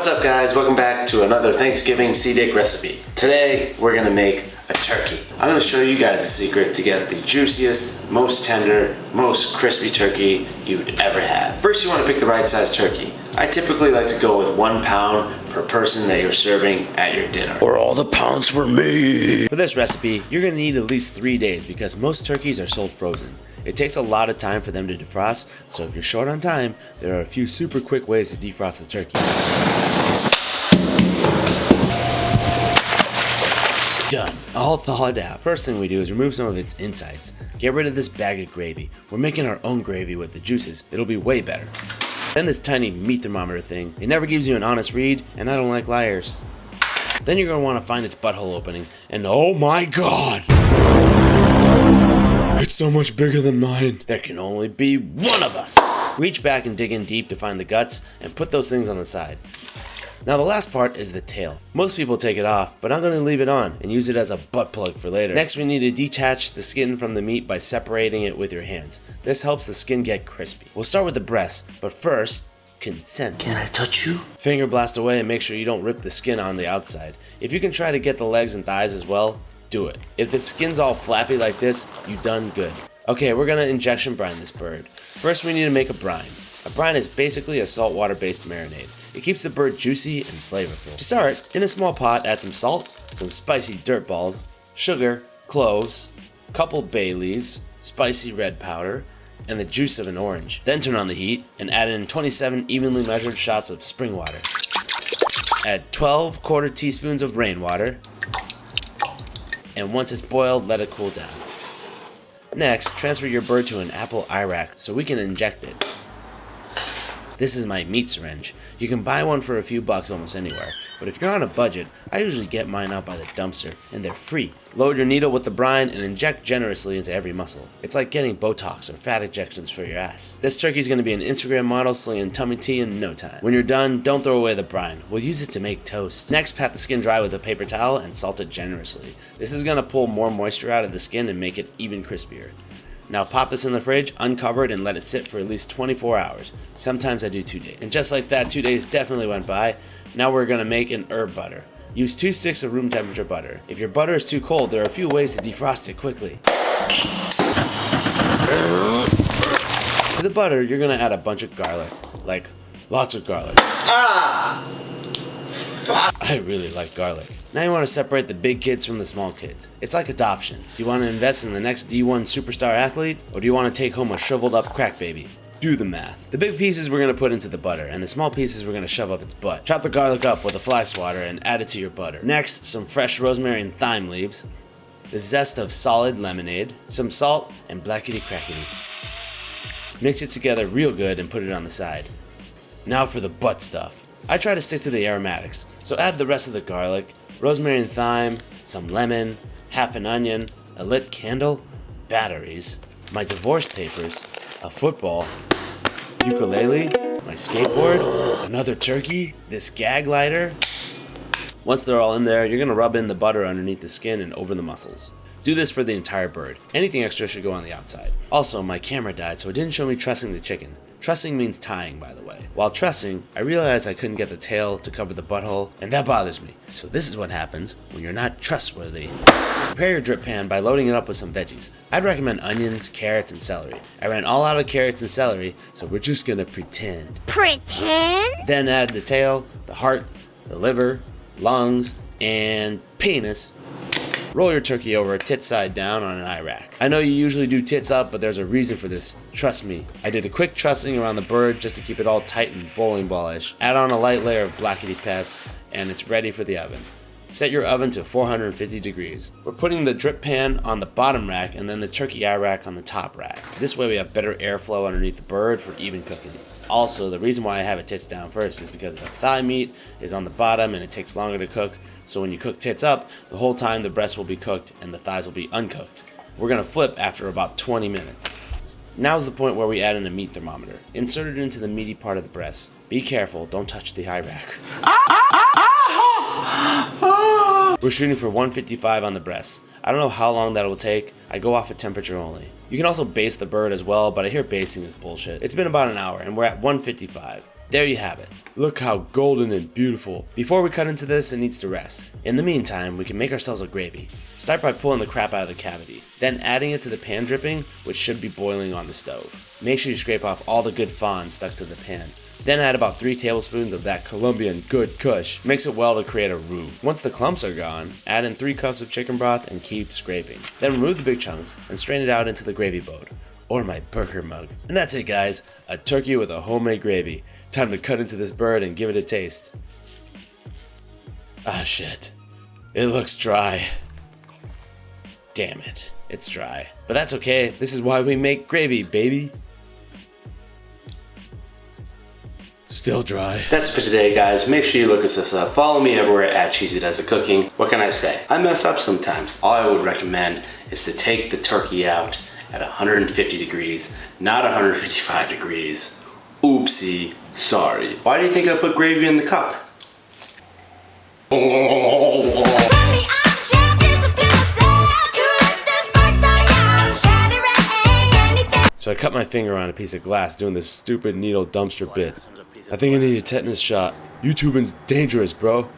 What's up guys, welcome back to another Thanksgiving sea dick recipe. Today we're gonna make a turkey. I'm gonna show you guys the secret to get the juiciest, most tender, most crispy turkey you'd ever have. First you wanna pick the right size turkey. I typically like to go with 1 pound per person that you're serving at your dinner. Or all the pounds for me. For this recipe, you're gonna need at least 3 days because most turkeys are sold frozen. It takes a lot of time for them to defrost, so if you're short on time, there are a few super quick ways to defrost the turkey. Done. All thawed out. First thing we do is remove some of its insides. Get rid of this bag of gravy. We're making our own gravy with the juices. It'll be way better. Then this tiny meat thermometer thing. It never gives you an honest read, and I don't like liars. Then you're going to want to find its butthole opening, and oh my god! It's so much bigger than mine. There can only be one of us. Reach back and dig in deep to find the guts and put those things on the side. Now the last part is the tail. Most people take it off, but I'm going to leave it on and use it as a butt plug for later. Next we need to detach the skin from the meat by separating it with your hands. This helps the skin get crispy. We'll start with the breast, but first, consent. Can I touch you? Finger blast away and make sure you don't rip the skin on the outside. If you can try to get the legs and thighs as well, do it. If the skin's all flappy like this, you done good. Okay, we're gonna injection brine this bird. First we need to make a brine. A brine is basically a saltwater based marinade. It keeps the bird juicy and flavorful. To start, in a small pot add some salt, some spicy dirt balls, sugar, cloves, couple bay leaves, spicy red powder, and the juice of an orange. Then turn on the heat and add in 27 evenly measured shots of spring water. Add 12 quarter teaspoons of rainwater, and once it's boiled, let it cool down. Next, transfer your bird to an apple eye rack so we can inject it. This is my meat syringe. You can buy one for a few bucks almost anywhere, but if you're on a budget, I usually get mine out by the dumpster, and they're free. Load your needle with the brine and inject generously into every muscle. It's like getting Botox or fat injections for your ass. This turkey's gonna be an Instagram model slinging tummy tea in no time. When you're done, don't throw away the brine. We'll use it to make toast. Next, pat the skin dry with a paper towel and salt it generously. This is gonna pull more moisture out of the skin and make it even crispier. Now pop this in the fridge, uncover it, and let it sit for at least 24 hours. Sometimes I do 2 days. And just like that, 2 days definitely went by. Now we're gonna make an herb butter. Use 2 sticks of room temperature butter. If your butter is too cold, there are a few ways to defrost it quickly. To the butter, you're gonna add a bunch of garlic. Like, lots of garlic. I really like garlic. Now you want to separate the big kids from the small kids. It's like adoption. Do you want to invest in the next D1 superstar athlete, or do you want to take home a shriveled up crack baby? Do the math. The big pieces we're going to put into the butter, and the small pieces we're going to shove up its butt. Chop the garlic up with a fly swatter and add it to your butter. Next, some fresh rosemary and thyme leaves, the zest of solid lemonade, some salt, and blackety crackety. Mix it together real good and put it on the side. Now for the butt stuff. I try to stick to the aromatics, so add the rest of the garlic, rosemary and thyme, some lemon, half an onion, a lit candle, batteries, my divorce papers, a football, ukulele, my skateboard, another turkey, this gag lighter. Once they're all in there, you're going to rub in the butter underneath the skin and over the muscles. Do this for the entire bird. Anything extra should go on the outside. Also, my camera died, so it didn't show me trussing the chicken. Trussing means tying, by the way. While trussing, I realized I couldn't get the tail to cover the butthole, and that bothers me. So this is what happens when you're not trustworthy. Prepare your drip pan by loading it up with some veggies. I'd recommend onions, carrots, and celery. I ran all out of carrots and celery, so we're just gonna pretend. Pretend? Then add the tail, the heart, the liver, lungs, and penis. Roll your turkey over tit side down on an eye rack. I know you usually do tits up, but there's a reason for this. Trust me. I did a quick trussing around the bird just to keep it all tight and bowling ballish. Add on a light layer of blackety peps, and it's ready for the oven. Set your oven to 450 degrees. We're putting the drip pan on the bottom rack and then the turkey eye rack on the top rack. This way we have better airflow underneath the bird for even cooking. Also, the reason why I have it tits down first is because the thigh meat is on the bottom and it takes longer to cook. So when you cook tits up, the whole time the breast will be cooked and the thighs will be uncooked. We're gonna flip after about 20 minutes. Now's the point where we add in a meat thermometer. Insert it into the meaty part of the breast. Be careful, don't touch the eye rack. We're shooting for 155 on the breast. I don't know how long that will take. I go off at temperature only. You can also baste the bird as well, but I hear basting is bullshit. It's been about an hour and we're at 155. There you have it. Look how golden and beautiful. Before we cut into this, it needs to rest. In the meantime, we can make ourselves a gravy. Start by pulling the crap out of the cavity, then adding it to the pan dripping, which should be boiling on the stove. Make sure you scrape off all the good fond stuck to the pan. Then add about 3 tablespoons of that Colombian good kush. Mix it well to create a roux. Once the clumps are gone, add in 3 cups of chicken broth and keep scraping. Then remove the big chunks and strain it out into the gravy boat, or my burger mug. And that's it, guys, a turkey with a homemade gravy. Time to cut into this bird and give it a taste. Ah, shit. It looks dry. Damn it, it's dry. But that's okay, this is why we make gravy, baby. Still dry. That's it for today, guys. Make sure you look us up. Follow me everywhere at Cheesy Does the Cooking. What can I say? I mess up sometimes. All I would recommend is to take the turkey out at 150 degrees, not 155 degrees. Oopsie, sorry. Why do you think I put gravy in the cup? So I cut my finger on a piece of glass doing this stupid needle dumpster bit. I think I need a tetanus shot. YouTubing's dangerous, bro.